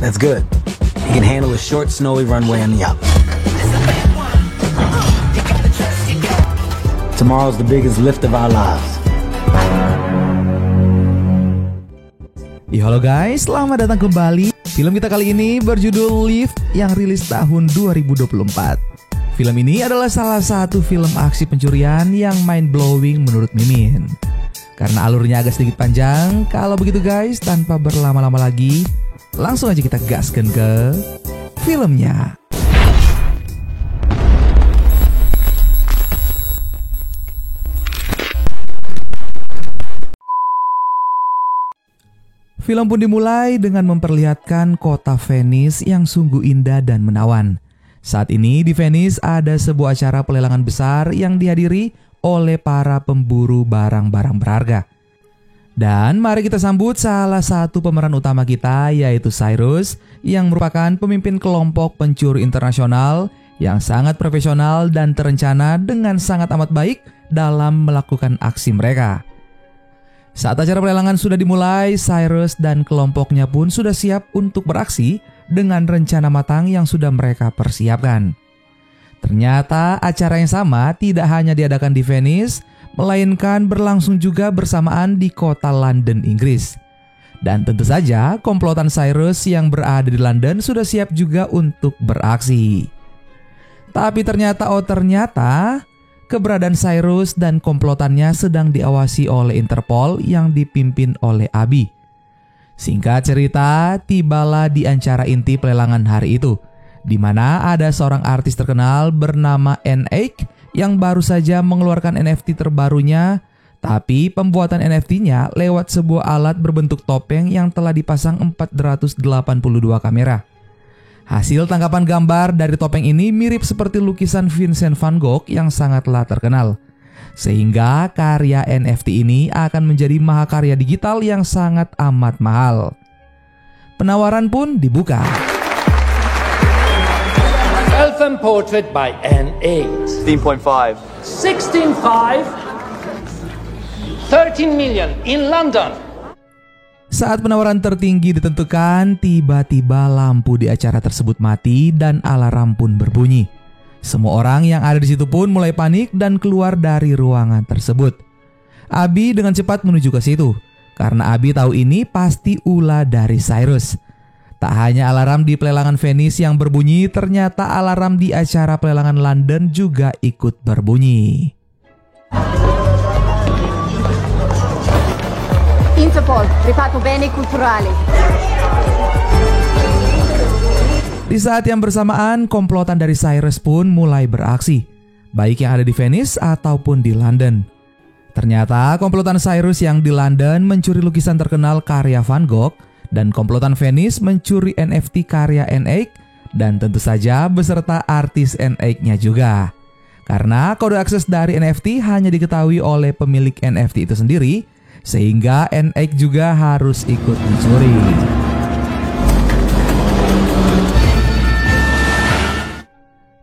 That's good. He can handle a short, snowy runway on the up. Tomorrow's the biggest lift of our lives. Halo guys, selamat datang kembali. Film kita kali ini berjudul Lift yang rilis tahun 2024. Film ini adalah salah satu film aksi pencurian yang mind-blowing menurut Mimin. Karena alurnya agak sedikit panjang, kalau begitu guys, tanpa berlama-lama lagi, langsung aja kita gaskan ke filmnya. Film pun dimulai dengan memperlihatkan kota Venice yang sungguh indah dan menawan. Saat ini di Venice ada sebuah acara pelelangan besar yang dihadiri oleh para pemburu barang-barang berharga. Dan mari kita sambut salah satu pemeran utama kita, yaitu Cyrus, yang merupakan pemimpin kelompok pencuri internasional yang sangat profesional dan terencana dengan sangat amat baik dalam melakukan aksi mereka. Saat acara pelelangan sudah dimulai, Cyrus dan kelompoknya pun sudah siap untuk beraksi dengan rencana matang yang sudah mereka persiapkan. Ternyata acara yang sama tidak hanya diadakan di Venice, melainkan berlangsung juga bersamaan di kota London, Inggris. Dan tentu saja komplotan Cyrus yang berada di London sudah siap juga untuk beraksi. Tapi ternyata keberadaan Cyrus dan komplotannya sedang diawasi oleh Interpol yang dipimpin oleh Abi. Singkat cerita, tibalah di acara inti pelelangan hari itu, di mana ada seorang artis terkenal bernama N8 yang baru saja mengeluarkan NFT terbarunya, tapi pembuatan NFT-nya lewat sebuah alat berbentuk topeng yang telah dipasang 482 kamera. Hasil tangkapan gambar dari topeng ini mirip seperti lukisan Vincent van Gogh yang sangatlah terkenal. Sehingga karya NFT ini akan menjadi mahakarya digital yang sangat amat mahal. Penawaran pun dibuka. Eltham portrait by N8. 16.5. 16.5. 13 million in London. Saat penawaran tertinggi ditentukan, tiba-tiba lampu di acara tersebut mati dan alarm pun berbunyi. Semua orang yang ada di situ pun mulai panik dan keluar dari ruangan tersebut. Abi dengan cepat menuju ke situ, karena Abi tahu ini pasti ulah dari Cyrus. Tak hanya alarm di pelelangan Venice yang berbunyi, ternyata alarm di acara pelelangan London juga ikut berbunyi. Interpol, privato bene culturale. Di saat yang bersamaan, komplotan dari Cyrus pun mulai beraksi, baik yang ada di Venice ataupun di London. Ternyata komplotan Cyrus yang di London mencuri lukisan terkenal karya Van Gogh, dan komplotan Venice mencuri NFT karya N8, dan tentu saja beserta artis N8-nya juga. Karena kode akses dari NFT hanya diketahui oleh pemilik NFT itu sendiri, sehingga N8 juga harus ikut mencuri.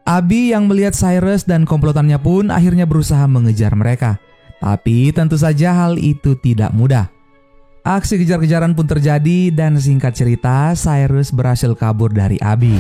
Abi yang melihat Cyrus dan komplotannya pun akhirnya berusaha mengejar mereka. Tapi tentu saja hal itu tidak mudah. Aksi kejar-kejaran pun terjadi dan singkat cerita Cyrus berhasil kabur dari Abi.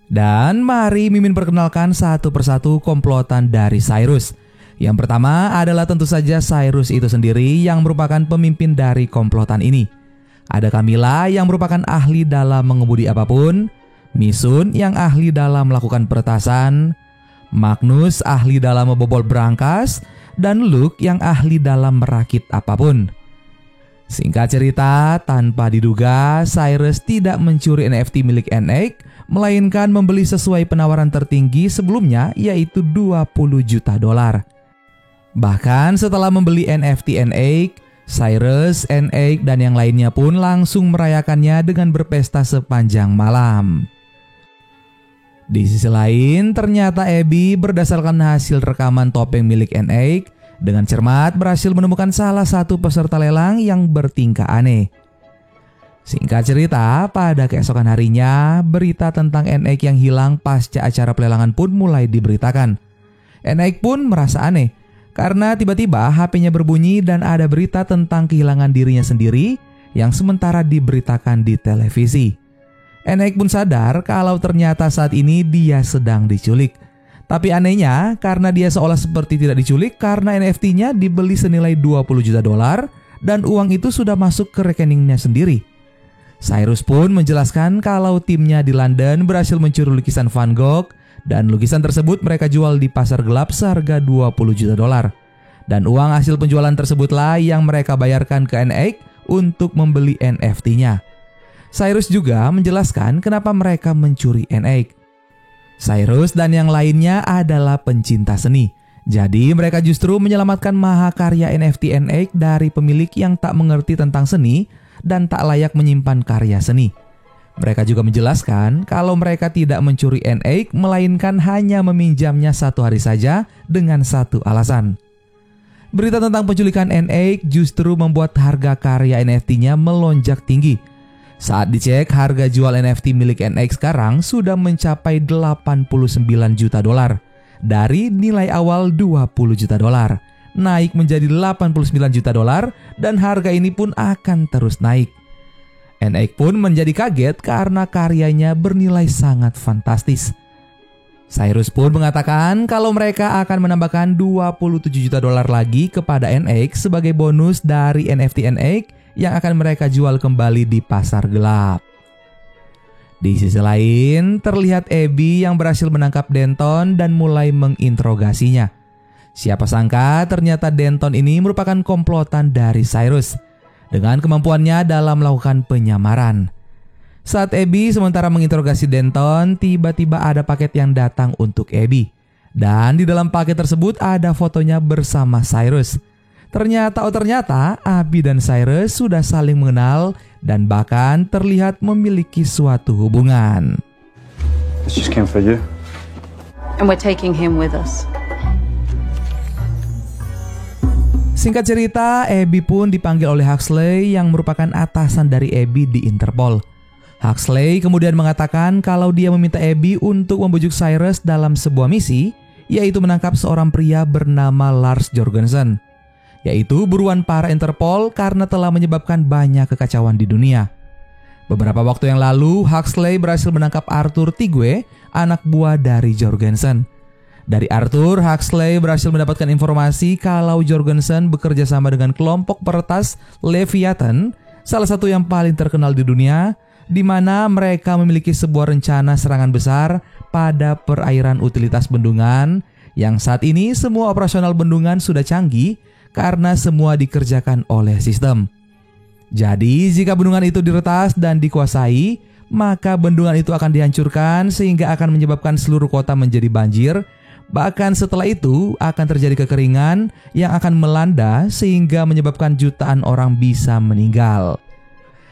Dan mari Mimin perkenalkan satu persatu komplotan dari Cyrus. Yang pertama adalah tentu saja Cyrus itu sendiri yang merupakan pemimpin dari komplotan ini. Ada Camilla yang merupakan ahli dalam mengemudi apapun, Misun yang ahli dalam melakukan peretasan, Magnus ahli dalam membobol berangkas, dan Luke yang ahli dalam merakit apapun. Singkat cerita, tanpa diduga Cyrus tidak mencuri NFT milik N8, melainkan membeli sesuai penawaran tertinggi sebelumnya, yaitu $20 juta. Bahkan setelah membeli NFT N8, Cyrus, N8, dan yang lainnya pun langsung merayakannya dengan berpesta sepanjang malam. Di sisi lain, ternyata Abby berdasarkan hasil rekaman topeng milik N8 dengan cermat berhasil menemukan salah satu peserta lelang yang bertingkah aneh. Singkat cerita, pada keesokan harinya, berita tentang Eneik yang hilang pasca acara pelelangan pun mulai diberitakan. Eneik pun merasa aneh, karena tiba-tiba HP-nya berbunyi dan ada berita tentang kehilangan dirinya sendiri yang sementara diberitakan di televisi. Eneik pun sadar kalau ternyata saat ini dia sedang diculik. Tapi anehnya, karena dia seolah seperti tidak diculik karena NFT-nya dibeli senilai $20 juta dan uang itu sudah masuk ke rekeningnya sendiri. Cyrus pun menjelaskan kalau timnya di London berhasil mencuri lukisan Van Gogh dan lukisan tersebut mereka jual di pasar gelap seharga $20 juta. Dan uang hasil penjualan tersebutlah yang mereka bayarkan ke Eneik untuk membeli NFT-nya. Cyrus juga menjelaskan kenapa mereka mencuri Eneik. Cyrus dan yang lainnya adalah pencinta seni. Jadi mereka justru menyelamatkan mahakarya NFT Eneik dari pemilik yang tak mengerti tentang seni dan tak layak menyimpan karya seni. Mereka juga menjelaskan kalau mereka tidak mencuri Eneik melainkan hanya meminjamnya 1 hari saja dengan satu alasan. Berita tentang penculikan Eneik justru membuat harga karya NFT-nya melonjak tinggi. Saat dicek, harga jual NFT milik Eneik sekarang sudah mencapai $89 juta dari nilai awal $20 juta. Naik menjadi $89 juta dan harga ini pun akan terus naik. Eneik pun menjadi kaget karena karyanya bernilai sangat fantastis. Cyrus pun mengatakan kalau mereka akan menambahkan $27 juta lagi kepada Eneik sebagai bonus dari NFT Eneik yang akan mereka jual kembali di pasar gelap. Di sisi lain, terlihat Abby yang berhasil menangkap Denton dan mulai menginterogasinya. Siapa sangka ternyata Denton ini merupakan komplotan dari Cyrus dengan kemampuannya dalam melakukan penyamaran. Saat Abby sementara menginterogasi Denton, tiba-tiba ada paket yang datang untuk Abby. Dan di dalam paket tersebut ada fotonya bersama Cyrus. Ternyata Abby dan Cyrus sudah saling mengenal dan bahkan terlihat memiliki suatu hubungan. This just came for you. And we're taking him with us. Singkat cerita, Abby pun dipanggil oleh Huxley yang merupakan atasan dari Abby di Interpol. Huxley kemudian mengatakan kalau dia meminta Abby untuk membujuk Cyrus dalam sebuah misi, yaitu menangkap seorang pria bernama Lars Jorgensen, yaitu buruan para Interpol karena telah menyebabkan banyak kekacauan di dunia. Beberapa waktu yang lalu, Huxley berhasil menangkap Arthur Tigwe, anak buah dari Jorgensen. Dari Arthur, Huxley berhasil mendapatkan informasi kalau Jorgensen bekerja sama dengan kelompok peretas Leviathan, salah satu yang paling terkenal di dunia, di mana mereka memiliki sebuah rencana serangan besar pada perairan utilitas bendungan, yang saat ini semua operasional bendungan sudah canggih karena semua dikerjakan oleh sistem. Jadi, jika bendungan itu diretas dan dikuasai, maka bendungan itu akan dihancurkan sehingga akan menyebabkan seluruh kota menjadi banjir. Bahkan setelah itu akan terjadi kekeringan yang akan melanda sehingga menyebabkan jutaan orang bisa meninggal.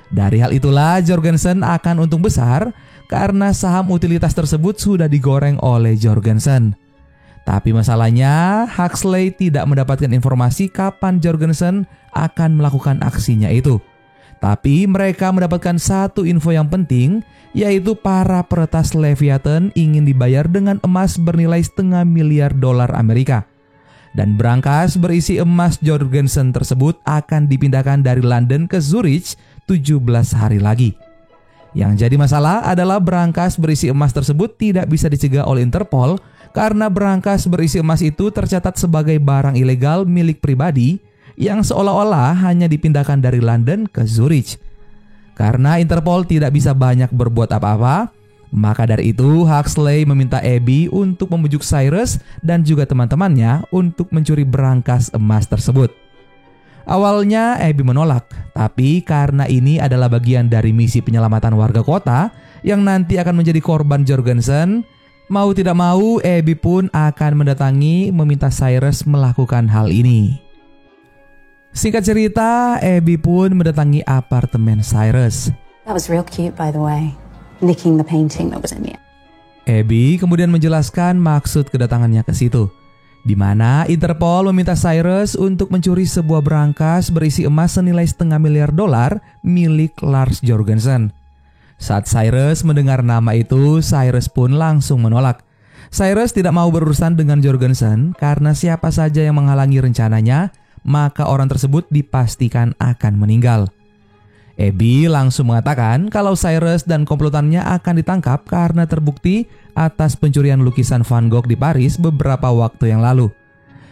Dari hal itulah Jorgensen akan untung besar karena saham utilitas tersebut sudah digoreng oleh Jorgensen. Tapi masalahnya Huxley tidak mendapatkan informasi kapan Jorgensen akan melakukan aksinya itu. Tapi mereka mendapatkan satu info yang penting, yaitu para peretas Leviathan ingin dibayar dengan emas bernilai $500 miliar Amerika. Dan brankas berisi emas Jorgensen tersebut akan dipindahkan dari London ke Zurich 17 hari lagi. Yang jadi masalah adalah brankas berisi emas tersebut tidak bisa dicegah oleh Interpol karena brankas berisi emas itu tercatat sebagai barang ilegal milik pribadi yang seolah-olah hanya dipindahkan dari London ke Zurich. Karena Interpol tidak bisa banyak berbuat apa-apa, maka dari itu Huxley meminta Abby untuk membujuk Cyrus dan juga teman-temannya untuk mencuri brankas emas tersebut. Awalnya Abby menolak, tapi karena ini adalah bagian dari misi penyelamatan warga kota yang nanti akan menjadi korban Jorgensen, mau tidak mau Abby pun akan mendatangi meminta Cyrus melakukan hal ini. Singkat cerita, Abby pun mendatangi apartemen Cyrus. That was real cute, by the way. Nicking the painting that was in it. Abby kemudian menjelaskan maksud kedatangannya ke situ. di mana Interpol meminta Cyrus untuk mencuri sebuah berangkas berisi emas senilai $500 miliar milik Lars Jorgensen. Saat Cyrus mendengar nama itu, Cyrus pun langsung menolak. Cyrus tidak mau berurusan dengan Jorgensen karena siapa saja yang menghalangi rencananya, maka orang tersebut dipastikan akan meninggal. Abby langsung mengatakan kalau Cyrus dan komplotannya akan ditangkap karena terbukti atas pencurian lukisan Van Gogh di Paris beberapa waktu yang lalu.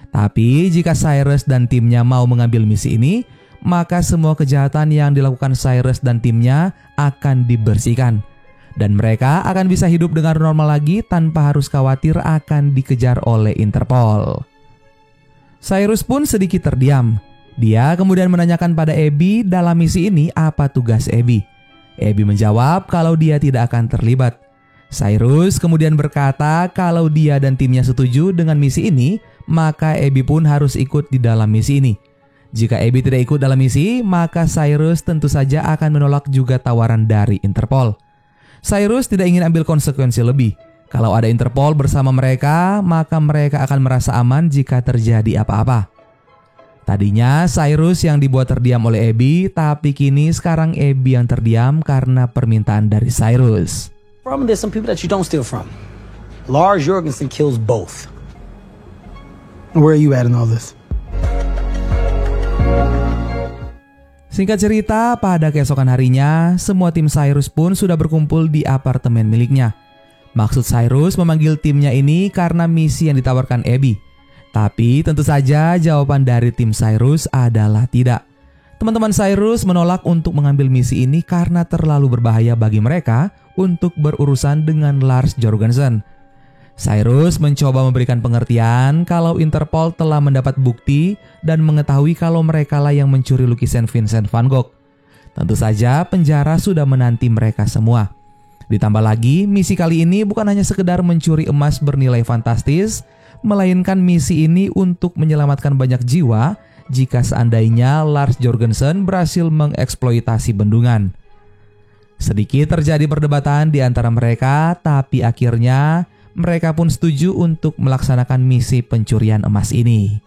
Tapi jika Cyrus dan timnya mau mengambil misi ini, maka semua kejahatan yang dilakukan Cyrus dan timnya akan dibersihkan. Dan mereka akan bisa hidup dengan normal lagi tanpa harus khawatir akan dikejar oleh Interpol. Cyrus pun sedikit terdiam. Dia kemudian menanyakan pada Abby dalam misi ini apa tugas Abby. Abby menjawab kalau dia tidak akan terlibat. Cyrus kemudian berkata kalau dia dan timnya setuju dengan misi ini, maka Abby pun harus ikut di dalam misi ini. Jika Abby tidak ikut dalam misi, maka Cyrus tentu saja akan menolak juga tawaran dari Interpol. Cyrus tidak ingin ambil konsekuensi lebih. Kalau ada Interpol bersama mereka, maka mereka akan merasa aman jika terjadi apa-apa. Tadinya Cyrus yang dibuat terdiam oleh Abby, tapi kini sekarang Abby yang terdiam karena permintaan dari Cyrus. Problem, there's some people that you don't steal from. Lars Jorgensen kills both. Where are you at in all this? Singkat cerita, pada keesokan harinya, semua tim Cyrus pun sudah berkumpul di apartemen miliknya. Maksud Cyrus memanggil timnya ini karena misi yang ditawarkan Abby. Tapi tentu saja jawaban dari tim Cyrus adalah tidak. Teman-teman Cyrus menolak untuk mengambil misi ini karena terlalu berbahaya bagi mereka untuk berurusan dengan Lars Jorgensen. Cyrus mencoba memberikan pengertian kalau Interpol telah mendapat bukti dan mengetahui kalau merekalah yang mencuri lukisan Vincent van Gogh. Tentu saja penjara sudah menanti mereka semua. Ditambah lagi, misi kali ini bukan hanya sekedar mencuri emas bernilai fantastis, melainkan misi ini untuk menyelamatkan banyak jiwa jika seandainya Lars Jorgensen berhasil mengeksploitasi bendungan. Sedikit terjadi perdebatan di antara mereka, tapi akhirnya mereka pun setuju untuk melaksanakan misi pencurian emas ini.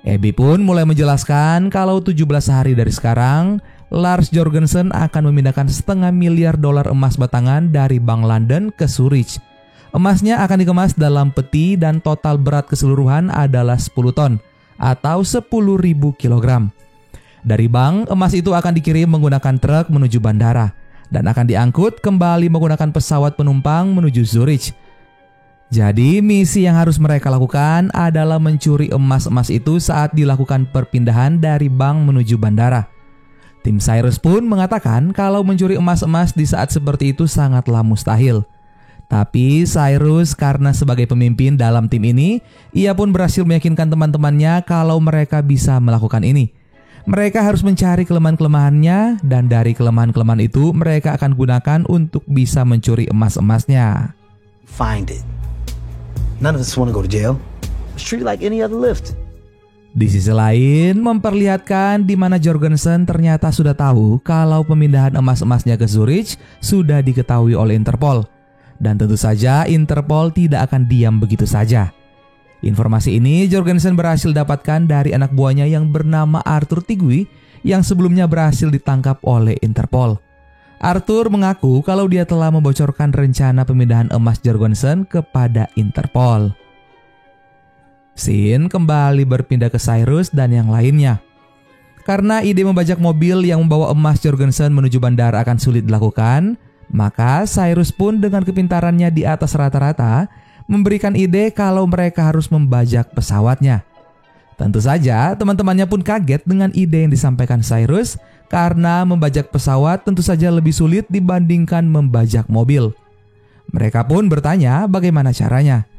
Abby pun mulai menjelaskan kalau 17 hari dari sekarang, Lars Jorgensen akan memindahkan $500 miliar emas batangan dari Bank London ke Zurich. Emasnya akan dikemas dalam peti dan total berat keseluruhan adalah 10 ton atau 10.000 kilogram. Dari bank, emas itu akan dikirim menggunakan truk menuju bandara dan akan diangkut kembali menggunakan pesawat penumpang menuju Zurich. Jadi misi yang harus mereka lakukan adalah mencuri emas-emas itu saat dilakukan perpindahan dari bank menuju bandara. Tim Cyrus pun mengatakan kalau mencuri emas-emas di saat seperti itu sangatlah mustahil. Tapi Cyrus karena sebagai pemimpin dalam tim ini, ia pun berhasil meyakinkan teman-temannya kalau mereka bisa melakukan ini. Mereka harus mencari kelemahan-kelemahannya dan dari kelemahan-kelemahan itu mereka akan gunakan untuk bisa mencuri emas-emasnya. Find it. None of us want to go to jail. It's treated like any other lift. Di sisi lain, memperlihatkan di mana Jorgensen ternyata sudah tahu kalau pemindahan emas-emasnya ke Zurich sudah diketahui oleh Interpol. Dan tentu saja Interpol tidak akan diam begitu saja. Informasi ini Jorgensen berhasil dapatkan dari anak buahnya yang bernama Arthur Tigui yang sebelumnya berhasil ditangkap oleh Interpol. Arthur mengaku kalau dia telah membocorkan rencana pemindahan emas Jorgensen kepada Interpol. Scene kembali berpindah ke Cyrus dan yang lainnya. Karena ide membajak mobil yang membawa emas Jorgensen menuju bandara akan sulit dilakukan, maka Cyrus pun dengan kepintarannya di atas rata-rata memberikan ide kalau mereka harus membajak pesawatnya. Tentu saja teman-temannya pun kaget dengan ide yang disampaikan Cyrus karena membajak pesawat tentu saja lebih sulit dibandingkan membajak mobil. Mereka pun bertanya bagaimana caranya.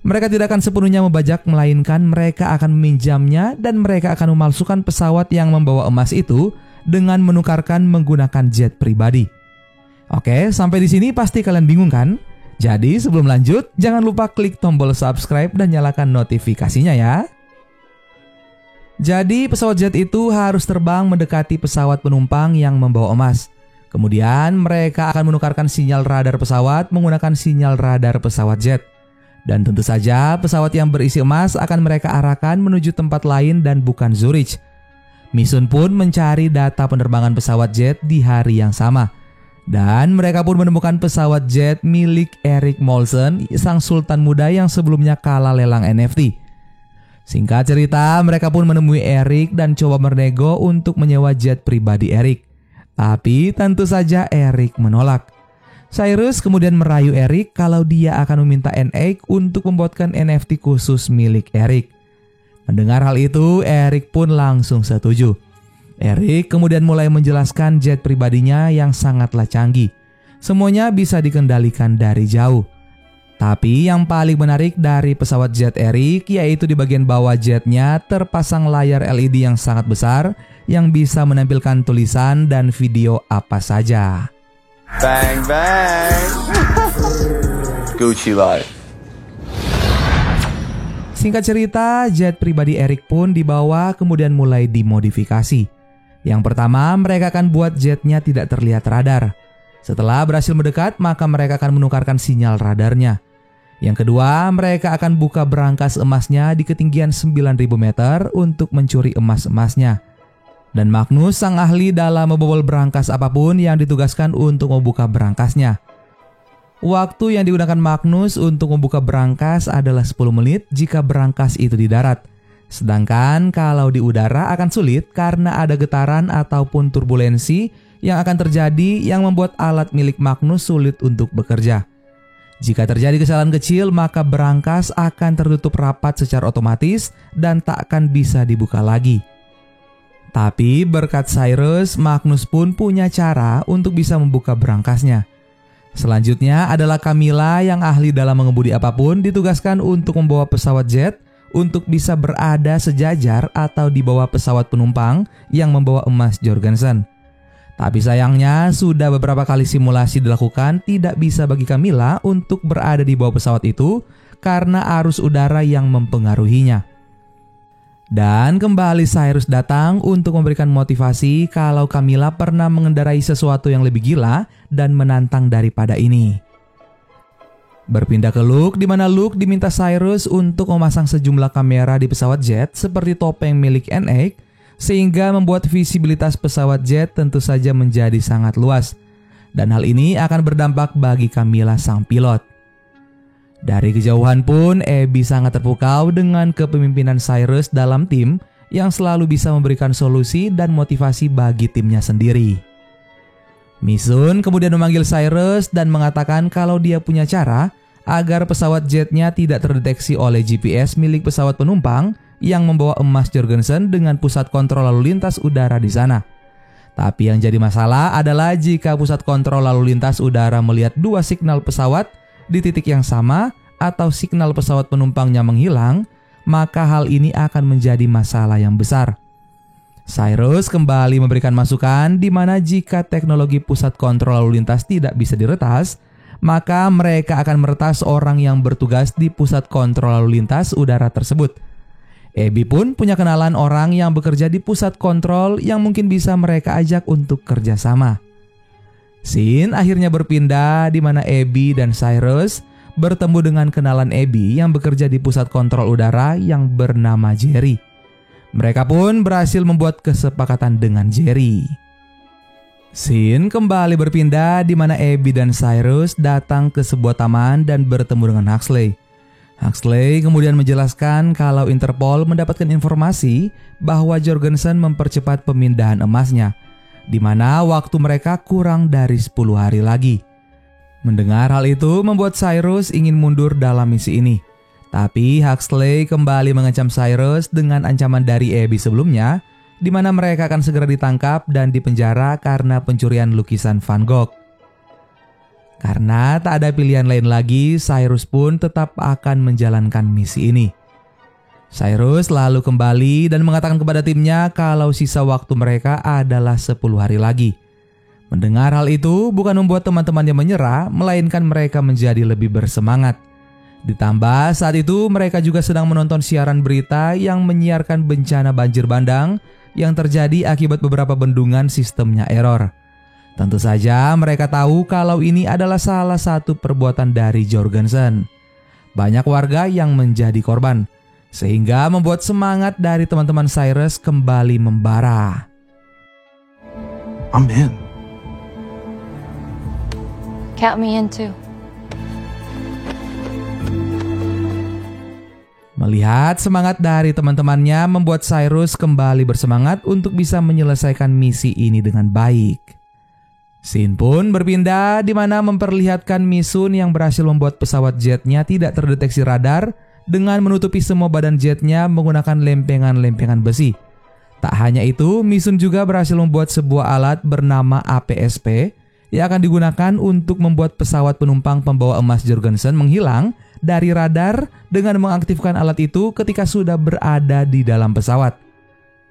Mereka tidak akan sepenuhnya membajak melainkan mereka akan meminjamnya dan mereka akan memalsukan pesawat yang membawa emas itu dengan menukarkan menggunakan jet pribadi. Oke, sampai di sini pasti kalian bingung kan? Jadi sebelum lanjut, jangan lupa klik tombol subscribe dan nyalakan notifikasinya ya. Jadi pesawat jet itu harus terbang mendekati pesawat penumpang yang membawa emas. Kemudian mereka akan menukarkan sinyal radar pesawat menggunakan sinyal radar pesawat jet. Dan tentu saja pesawat yang berisi emas akan mereka arahkan menuju tempat lain dan bukan Zurich. Mission pun mencari data penerbangan pesawat jet di hari yang sama. Dan mereka pun menemukan pesawat jet milik Erik Molson, sang sultan muda yang sebelumnya kalah lelang NFT. Singkat cerita, mereka pun menemui Erik dan coba menego untuk menyewa jet pribadi Erik. Tapi tentu saja Erik menolak. Cyrus kemudian merayu Erik kalau dia akan meminta NX untuk membuatkan NFT khusus milik Erik. Mendengar hal itu, Erik pun langsung setuju. Erik kemudian mulai menjelaskan jet pribadinya yang sangatlah canggih. Semuanya bisa dikendalikan dari jauh. Tapi yang paling menarik dari pesawat jet Erik yaitu di bagian bawah jetnya terpasang layar LED yang sangat besar yang bisa menampilkan tulisan dan video apa saja. Bang bang. Gucci life. Singkat cerita, jet pribadi Erik pun dibawa kemudian mulai dimodifikasi. Yang pertama, mereka akan buat jetnya tidak terlihat radar. Setelah berhasil mendekat, maka mereka akan menukarkan sinyal radarnya. Yang kedua, mereka akan buka berangkas emasnya di ketinggian 9.000 meter untuk mencuri emas-emasnya. Dan Magnus, sang ahli dalam membobol berangkas apapun yang ditugaskan untuk membuka berangkasnya. Waktu yang digunakan Magnus untuk membuka berangkas adalah 10 menit jika berangkas itu di darat. Sedangkan kalau di udara akan sulit karena ada getaran ataupun turbulensi yang akan terjadi yang membuat alat milik Magnus sulit untuk bekerja. Jika terjadi kesalahan kecil, maka berangkas akan tertutup rapat secara otomatis dan tak akan bisa dibuka lagi. Tapi berkat Cyrus, Magnus pun punya cara untuk bisa membuka berangkasnya. Selanjutnya adalah Camilla yang ahli dalam mengemudi apapun ditugaskan untuk membawa pesawat jet untuk bisa berada sejajar atau di bawah pesawat penumpang yang membawa emas Jorgensen. Tapi sayangnya sudah beberapa kali simulasi dilakukan tidak bisa bagi Camilla untuk berada di bawah pesawat itu karena arus udara yang mempengaruhinya. Dan kembali Cyrus datang untuk memberikan motivasi kalau Camilla pernah mengendarai sesuatu yang lebih gila dan menantang daripada ini. Berpindah ke Luke, di mana Luke diminta Cyrus untuk memasang sejumlah kamera di pesawat jet seperti topeng milik NX, sehingga membuat visibilitas pesawat jet tentu saja menjadi sangat luas. Dan hal ini akan berdampak bagi Camilla sang pilot. Dari kejauhan pun, Abby sangat terpukau dengan kepemimpinan Cyrus dalam tim yang selalu bisa memberikan solusi dan motivasi bagi timnya sendiri. Misun kemudian memanggil Cyrus dan mengatakan kalau dia punya cara agar pesawat jetnya tidak terdeteksi oleh GPS milik pesawat penumpang yang membawa emas Jorgensen dengan pusat kontrol lalu lintas udara di sana. Tapi yang jadi masalah adalah jika pusat kontrol lalu lintas udara melihat dua signal pesawat di titik yang sama atau signal pesawat penumpangnya menghilang, maka hal ini akan menjadi masalah yang besar. Cyrus kembali memberikan masukan di mana jika teknologi pusat kontrol lalu lintas tidak bisa diretas, maka mereka akan meretas orang yang bertugas di pusat kontrol lalu lintas udara tersebut. Abby pun punya kenalan orang yang bekerja di pusat kontrol yang mungkin bisa mereka ajak untuk kerjasama. Scene akhirnya berpindah di mana Abby dan Cyrus bertemu dengan kenalan Abby yang bekerja di pusat kontrol udara yang bernama Jerry. Mereka pun berhasil membuat kesepakatan dengan Jerry. Scene kembali berpindah di mana Abby dan Cyrus datang ke sebuah taman dan bertemu dengan Huxley. Huxley kemudian menjelaskan kalau Interpol mendapatkan informasi bahwa Jorgensen mempercepat pemindahan emasnya, di mana waktu mereka kurang dari 10 hari lagi. Mendengar hal itu membuat Cyrus ingin mundur dalam misi ini. Tapi Huxley kembali mengancam Cyrus dengan ancaman dari Abby sebelumnya, di mana mereka akan segera ditangkap dan dipenjara karena pencurian lukisan Van Gogh. Karena tak ada pilihan lain lagi, Cyrus pun tetap akan menjalankan misi ini. Cyrus lalu kembali dan mengatakan kepada timnya kalau sisa waktu mereka adalah 10 hari lagi. Mendengar hal itu bukan membuat teman-temannya menyerah, melainkan mereka menjadi lebih bersemangat. Ditambah saat itu mereka juga sedang menonton siaran berita yang menyiarkan bencana banjir bandang yang terjadi akibat beberapa bendungan sistemnya error. Tentu saja mereka tahu kalau ini adalah salah satu perbuatan dari Jorgensen. Banyak warga yang menjadi korban, sehingga membuat semangat dari teman-teman Cyrus kembali membara. I'm in. Count me in too. Melihat semangat dari teman-temannya membuat Cyrus kembali bersemangat untuk bisa menyelesaikan misi ini dengan baik. Scene pun berpindah di mana memperlihatkan Misun yang berhasil membuat pesawat jetnya tidak terdeteksi radar dengan menutupi semua badan jetnya menggunakan lempengan-lempengan besi. Tak hanya itu, Misun juga berhasil membuat sebuah alat bernama APSP yang akan digunakan untuk membuat pesawat penumpang pembawa emas Jorgensen menghilang dari radar dengan mengaktifkan alat itu ketika sudah berada di dalam pesawat.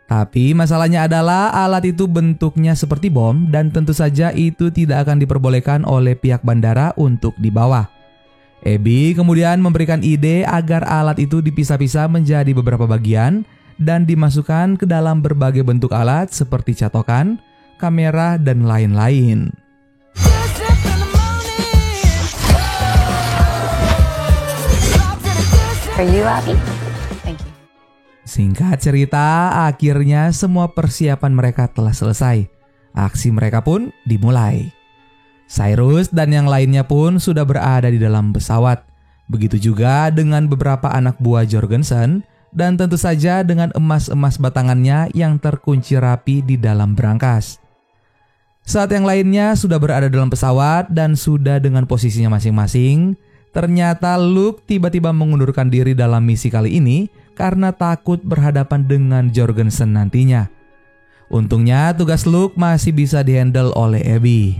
Tapi masalahnya adalah alat itu bentuknya seperti bom dan tentu saja itu tidak akan diperbolehkan oleh pihak bandara untuk dibawa. Abby kemudian memberikan ide agar alat itu dipisah-pisah menjadi beberapa bagian dan dimasukkan ke dalam berbagai bentuk alat seperti catokan, kamera, dan lain-lain. For you, Abby? Thank you. Singkat cerita, akhirnya semua persiapan mereka telah selesai. Aksi mereka pun dimulai. Cyrus dan yang lainnya pun sudah berada di dalam pesawat. Begitu juga dengan beberapa anak buah Jorgensen dan tentu saja dengan emas-emas batangannya yang terkunci rapi di dalam berangkas. Saat yang lainnya sudah berada dalam pesawat dan sudah dengan posisinya masing-masing, ternyata Luke tiba-tiba mengundurkan diri dalam misi kali ini karena takut berhadapan dengan Jorgensen nantinya. Untungnya tugas Luke masih bisa dihandle oleh Abby.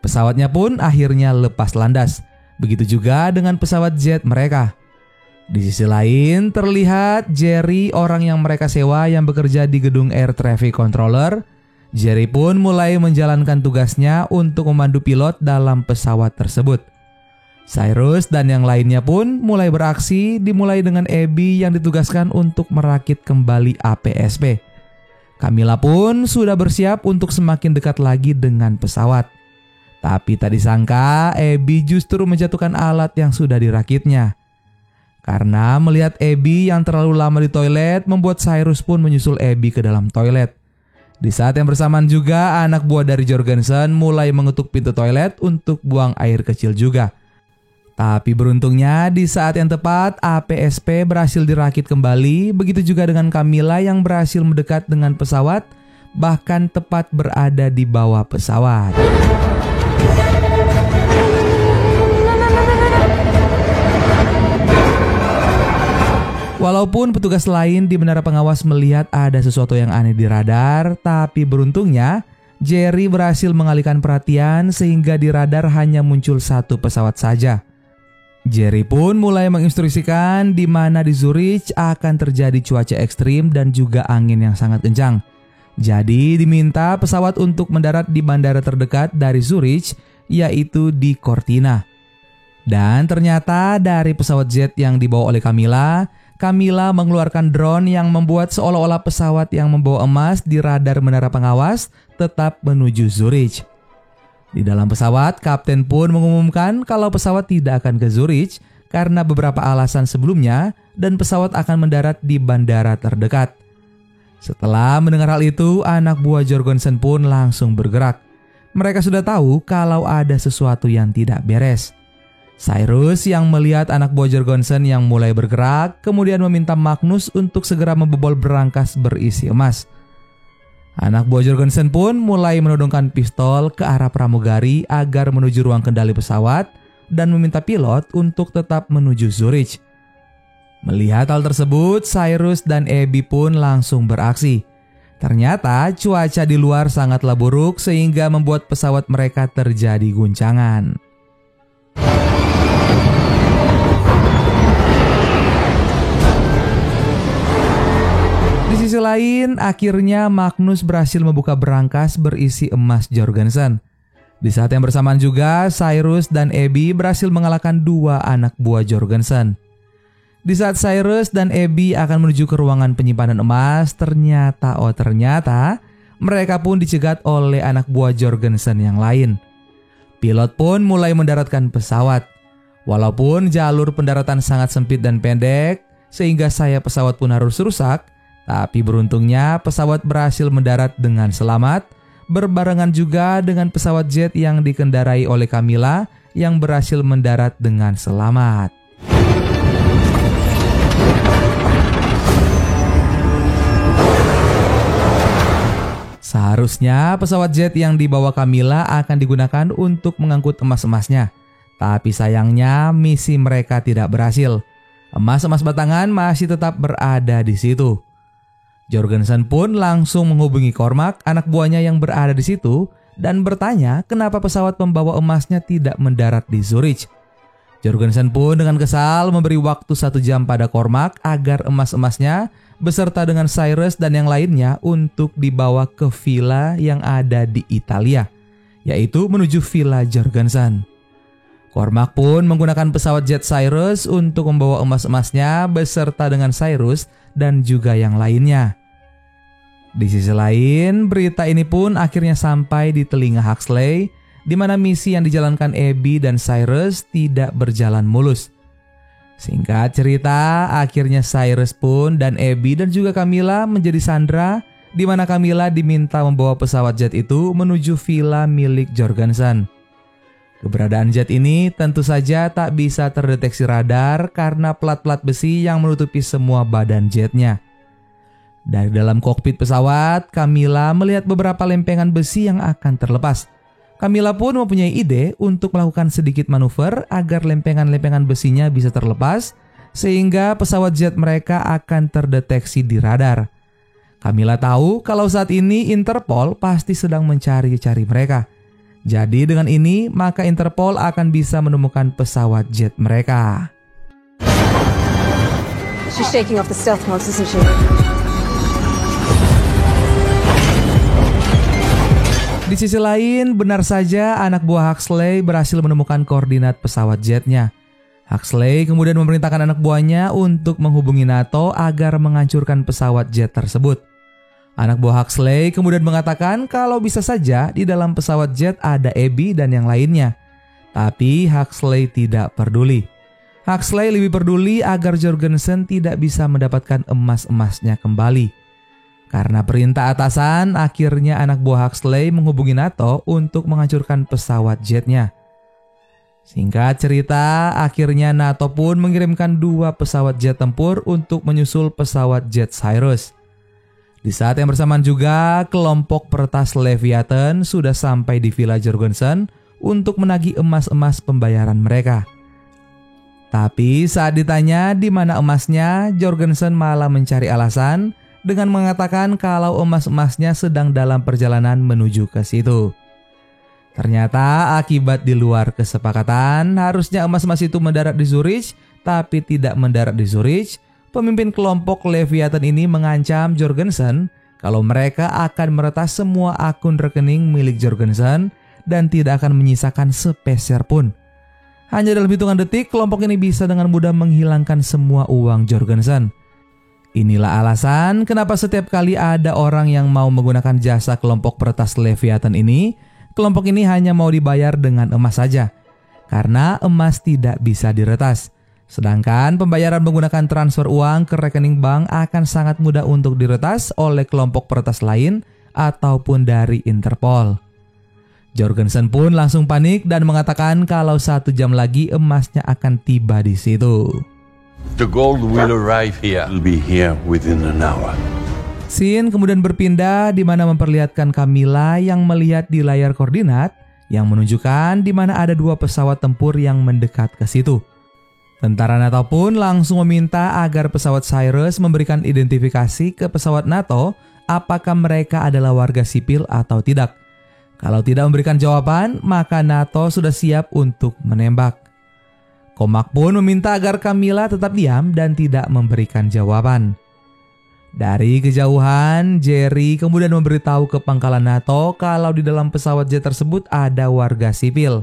Pesawatnya pun akhirnya lepas landas. Begitu juga dengan pesawat jet mereka. Di sisi lain terlihat Jerry, orang yang mereka sewa yang bekerja di gedung Air Traffic Controller. Jerry pun mulai menjalankan tugasnya untuk memandu pilot dalam pesawat tersebut. Cyrus dan yang lainnya pun mulai beraksi, dimulai dengan Abby yang ditugaskan untuk merakit kembali APSP. Camilla pun sudah bersiap untuk semakin dekat lagi dengan pesawat. Tapi tak disangka Abby justru menjatuhkan alat yang sudah dirakitnya. Karena melihat Abby yang terlalu lama di toilet, membuat Cyrus pun menyusul Abby ke dalam toilet. Di saat yang bersamaan juga anak buah dari Jorgensen mulai mengetuk pintu toilet untuk buang air kecil juga. Tapi beruntungnya di saat yang tepat APSP berhasil dirakit kembali, begitu juga dengan Camilla yang berhasil mendekat dengan pesawat, bahkan tepat berada di bawah pesawat. Walaupun petugas lain di menara pengawas melihat ada sesuatu yang aneh di radar, tapi beruntungnya Jerry berhasil mengalihkan perhatian sehingga di radar hanya muncul satu pesawat saja. Jerry pun mulai menginstruksikan di mana di Zurich akan terjadi cuaca ekstrim dan juga angin yang sangat kencang. Jadi diminta pesawat untuk mendarat di bandara terdekat dari Zurich, yaitu di Cortina. Dan ternyata dari pesawat jet yang dibawa oleh Camilla mengeluarkan drone yang membuat seolah-olah pesawat yang membawa emas di radar menara pengawas tetap menuju Zurich. Di dalam pesawat, kapten pun mengumumkan kalau pesawat tidak akan ke Zurich karena beberapa alasan sebelumnya dan pesawat akan mendarat di bandara terdekat. Setelah mendengar hal itu, anak buah Jorgensen pun langsung bergerak. Mereka sudah tahu kalau ada sesuatu yang tidak beres. Cyrus yang melihat anak buah Jorgensen yang mulai bergerak, kemudian meminta Magnus untuk segera membobol berangkas berisi emas. Anak buah Jorgensen pun mulai menodongkan pistol ke arah pramugari agar menuju ruang kendali pesawat dan meminta pilot untuk tetap menuju Zurich. Melihat hal tersebut, Cyrus dan Abby pun langsung beraksi. Ternyata cuaca di luar sangatlah buruk sehingga membuat pesawat mereka terjadi guncangan. Di sisi lain, akhirnya Magnus berhasil membuka berangkas berisi emas Jorgensen. Di saat yang bersamaan juga, Cyrus dan Abby berhasil mengalahkan dua anak buah Jorgensen. Di saat Cyrus dan Abby akan menuju ke ruangan penyimpanan emas, ternyata mereka pun dicegat oleh anak buah Jorgensen yang lain. Pilot pun mulai mendaratkan pesawat. Walaupun jalur pendaratan sangat sempit dan pendek, sehingga sayap pesawat pun harus rusak, tapi beruntungnya pesawat berhasil mendarat dengan selamat, berbarengan juga dengan pesawat jet yang dikendarai oleh Camilla yang berhasil mendarat dengan selamat. Seharusnya pesawat jet yang dibawa Camilla akan digunakan untuk mengangkut emas-emasnya. Tapi sayangnya misi mereka tidak berhasil. Emas-emas batangan masih tetap berada di situ. Jorgensen pun langsung menghubungi Cormac, anak buahnya yang berada di situ, dan bertanya kenapa pesawat pembawa emasnya tidak mendarat di Zurich. Jorgensen pun dengan kesal memberi waktu 1 jam pada Cormac agar emas-emasnya beserta dengan Cyrus dan yang lainnya untuk dibawa ke villa yang ada di Italia, yaitu menuju Villa Jorgensen. Cormac pun menggunakan pesawat jet Cyrus untuk membawa emas-emasnya beserta dengan Cyrus dan juga yang lainnya. Di sisi lain, berita ini pun akhirnya sampai di telinga Huxley, di mana misi yang dijalankan Abby dan Cyrus tidak berjalan mulus. Singkat cerita, akhirnya Cyrus pun dan Abby dan juga Camilla menjadi sandera, di mana Camilla diminta membawa pesawat jet itu menuju villa milik Jorgensen. Keberadaan jet ini tentu saja tak bisa terdeteksi radar karena plat-plat besi yang menutupi semua badan jetnya. Dari dalam kokpit pesawat, Camilla melihat beberapa lempengan besi yang akan terlepas. Camilla pun mempunyai ide untuk melakukan sedikit manuver agar lempengan-lempengan besinya bisa terlepas, sehingga pesawat jet mereka akan terdeteksi di radar. Camilla tahu kalau saat ini Interpol pasti sedang mencari-cari mereka. Jadi dengan ini, maka Interpol akan bisa menemukan pesawat jet mereka. She's shaking off the stealth mods, isn't she? Di sisi lain, benar saja anak buah Huxley berhasil menemukan koordinat pesawat jetnya. Huxley kemudian memerintahkan anak buahnya untuk menghubungi NATO agar menghancurkan pesawat jet tersebut. Anak buah Huxley kemudian mengatakan kalau bisa saja di dalam pesawat jet ada Abby dan yang lainnya. Tapi Huxley tidak peduli. Huxley lebih peduli agar Jorgensen tidak bisa mendapatkan emas-emasnya kembali. Karena perintah atasan, akhirnya anak buah Huxley menghubungi NATO untuk menghancurkan pesawat jetnya. Singkat cerita, akhirnya NATO pun mengirimkan 2 pesawat jet tempur untuk menyusul pesawat jet Cyrus. Di saat yang bersamaan juga, kelompok peretas Leviathan sudah sampai di Villa Jorgensen untuk menagih emas-emas pembayaran mereka. Tapi saat ditanya di mana emasnya, Jorgensen malah mencari alasan dengan mengatakan kalau emas-emasnya sedang dalam perjalanan menuju ke situ. Ternyata akibat di luar kesepakatan, harusnya emas-emas itu mendarat di Zurich, tapi tidak mendarat di Zurich. Pemimpin kelompok Leviathan ini mengancam Jorgensen kalau mereka akan meretas semua akun rekening milik Jorgensen dan tidak akan menyisakan sepeser pun. Hanya dalam hitungan detik, kelompok ini bisa dengan mudah menghilangkan semua uang Jorgensen. Inilah alasan kenapa setiap kali ada orang yang mau menggunakan jasa kelompok peretas Leviathan ini, kelompok ini hanya mau dibayar dengan emas saja. Karena emas tidak bisa diretas. Sedangkan pembayaran menggunakan transfer uang ke rekening bank akan sangat mudah untuk diretas oleh kelompok peretas lain ataupun dari Interpol. Jorgensen pun langsung panik dan mengatakan kalau 1 jam lagi emasnya akan tiba di situ. The gold will arrive here. It'll be here within an hour. Scene kemudian berpindah di mana memperlihatkan Camilla yang melihat di layar koordinat yang menunjukkan di mana ada 2 pesawat tempur yang mendekat ke situ. Tentara NATO pun langsung meminta agar pesawat Cyrus memberikan identifikasi ke pesawat NATO apakah mereka adalah warga sipil atau tidak. Kalau tidak memberikan jawaban, maka NATO sudah siap untuk menembak. Cormac pun meminta agar Camilla tetap diam dan tidak memberikan jawaban. Dari kejauhan, Jerry kemudian memberitahu ke pangkalan NATO kalau di dalam pesawat jet tersebut ada warga sipil.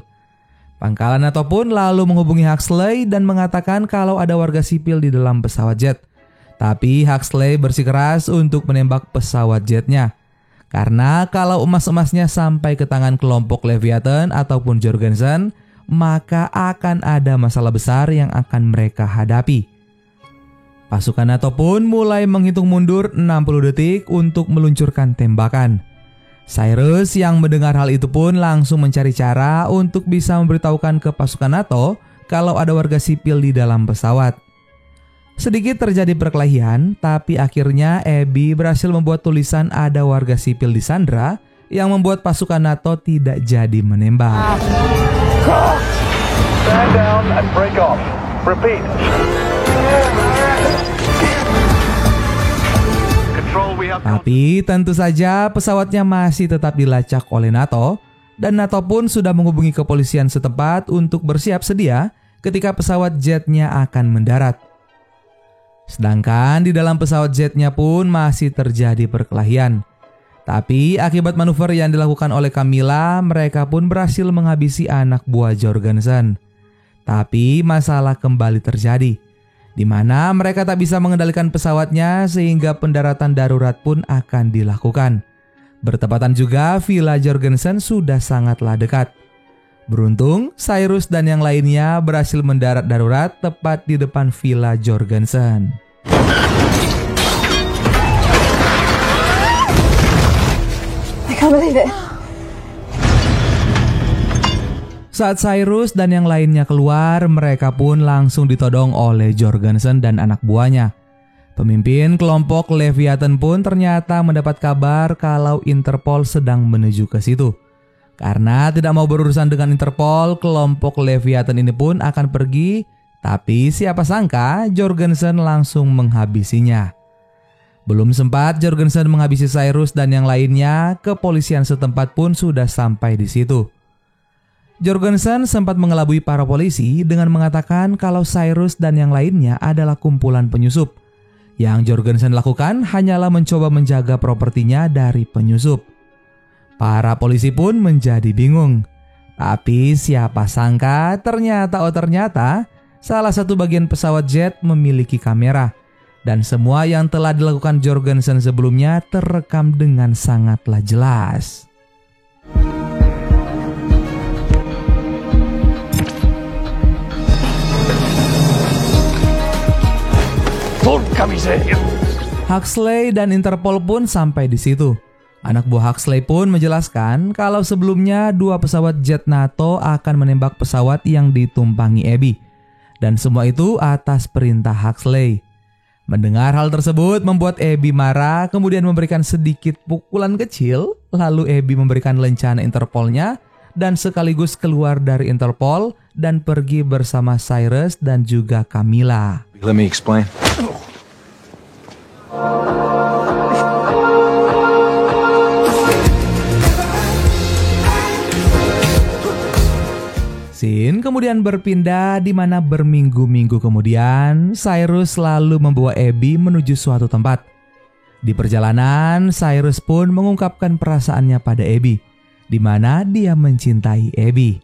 Pangkalan NATO pun lalu menghubungi Huxley dan mengatakan kalau ada warga sipil di dalam pesawat jet. Tapi Huxley bersikeras untuk menembak pesawat jetnya. Karena kalau emas-emasnya sampai ke tangan kelompok Leviathan ataupun Jorgensen, maka akan ada masalah besar yang akan mereka hadapi. Pasukan NATO pun mulai menghitung mundur 60 detik untuk meluncurkan tembakan. Cyrus yang mendengar hal itu pun langsung mencari cara untuk bisa memberitahukan ke pasukan NATO kalau ada warga sipil di dalam pesawat. Sedikit terjadi perkelahian, tapi akhirnya Abby berhasil membuat tulisan ada warga sipil disandra yang membuat pasukan NATO tidak jadi menembak. Stand down and break off. Repeat. Tapi tentu saja pesawatnya masih tetap dilacak oleh NATO dan NATO pun sudah menghubungi kepolisian setempat untuk bersiap sedia ketika pesawat jetnya akan mendarat. Sedangkan di dalam pesawat jetnya pun masih terjadi perkelahian. Tapi akibat manuver yang dilakukan oleh Camilla, mereka pun berhasil menghabisi anak buah Jorgensen. Tapi masalah kembali terjadi, di mana mereka tak bisa mengendalikan pesawatnya sehingga pendaratan darurat pun akan dilakukan. Bertepatan juga Villa Jorgensen sudah sangatlah dekat. Beruntung, Cyrus dan yang lainnya berhasil mendarat darurat tepat di depan Villa Jorgensen. I can't believe it. Saat Cyrus dan yang lainnya keluar, mereka pun langsung ditodong oleh Jorgensen dan anak buahnya. Pemimpin kelompok Leviathan pun ternyata mendapat kabar kalau Interpol sedang menuju ke situ. Karena tidak mau berurusan dengan Interpol, kelompok Leviathan ini pun akan pergi, tapi siapa sangka Jorgensen langsung menghabisinya. Belum sempat Jorgensen menghabisi Cyrus dan yang lainnya, kepolisian setempat pun sudah sampai di situ. Jorgensen sempat mengelabui para polisi dengan mengatakan kalau Cyrus dan yang lainnya adalah kumpulan penyusup. Yang Jorgensen lakukan hanyalah mencoba menjaga propertinya dari penyusup. Para polisi pun menjadi bingung. Tapi siapa sangka ternyata salah satu bagian pesawat jet memiliki kamera. Dan semua yang telah dilakukan Jorgensen sebelumnya terekam dengan sangatlah jelas. Huxley dan Interpol pun sampai di situ. Anak buah Huxley pun menjelaskan kalau sebelumnya 2 pesawat jet NATO akan menembak pesawat yang ditumpangi Abby. Dan semua itu atas perintah Huxley. Mendengar hal tersebut membuat Abby marah, kemudian memberikan sedikit pukulan kecil, lalu Abby memberikan lencana Interpolnya dan sekaligus keluar dari Interpol dan pergi bersama Cyrus dan juga Camilla. Let me explain. Scene kemudian berpindah di mana berminggu-minggu kemudian Cyrus lalu membawa Abby menuju suatu tempat. Di perjalanan, Cyrus pun mengungkapkan perasaannya pada Abby, di mana dia mencintai Abby.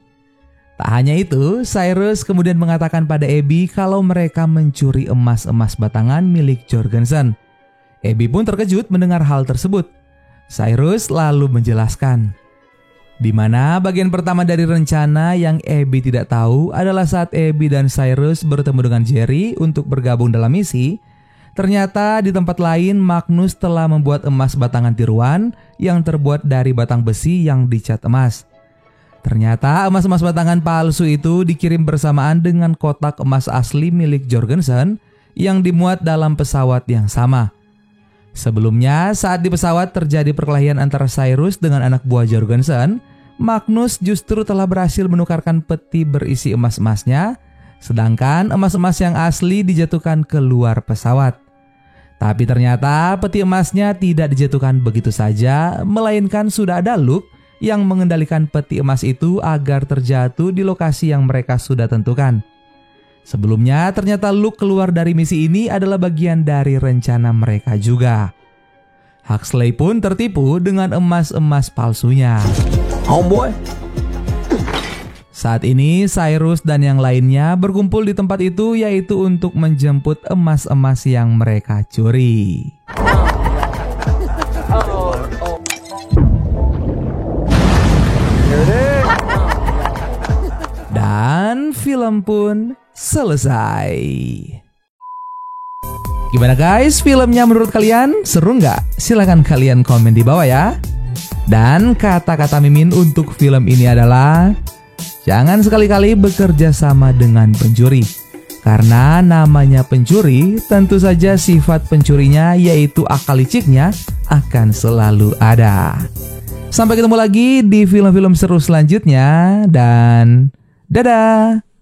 Tak hanya itu, Cyrus kemudian mengatakan pada Abby kalau mereka mencuri emas-emas batangan milik Jorgensen. Abby pun terkejut mendengar hal tersebut. Cyrus lalu menjelaskan, di mana bagian pertama dari rencana yang Abby tidak tahu adalah saat Abby dan Cyrus bertemu dengan Jerry untuk bergabung dalam misi. Ternyata di tempat lain Magnus telah membuat emas batangan tiruan yang terbuat dari batang besi yang dicat emas. Ternyata emas-emas batangan palsu itu dikirim bersamaan dengan kotak emas asli milik Jorgensen yang dimuat dalam pesawat yang sama. Sebelumnya, saat di pesawat terjadi perkelahian antara Cyrus dengan anak buah Jorgensen, Magnus justru telah berhasil menukarkan peti berisi emas-emasnya, sedangkan emas-emas yang asli dijatuhkan keluar pesawat. Tapi ternyata peti emasnya tidak dijatuhkan begitu saja, melainkan sudah ada Luke yang mengendalikan peti emas itu agar terjatuh di lokasi yang mereka sudah tentukan. Sebelumnya ternyata Luke keluar dari misi ini adalah bagian dari rencana mereka juga. Huxley pun tertipu dengan emas-emas palsunya. Homeboy? Saat ini Cyrus dan yang lainnya berkumpul di tempat itu, yaitu untuk menjemput emas-emas yang mereka curi. film pun selesai. Gimana guys, filmnya menurut kalian? Seru nggak? Silahkan kalian komen di bawah ya. Dan kata-kata Mimin untuk film ini adalah jangan sekali-kali bekerja sama dengan pencuri. Karena namanya pencuri, tentu saja sifat pencurinya yaitu akal liciknya akan selalu ada. Sampai ketemu lagi di film-film seru selanjutnya dan dadah!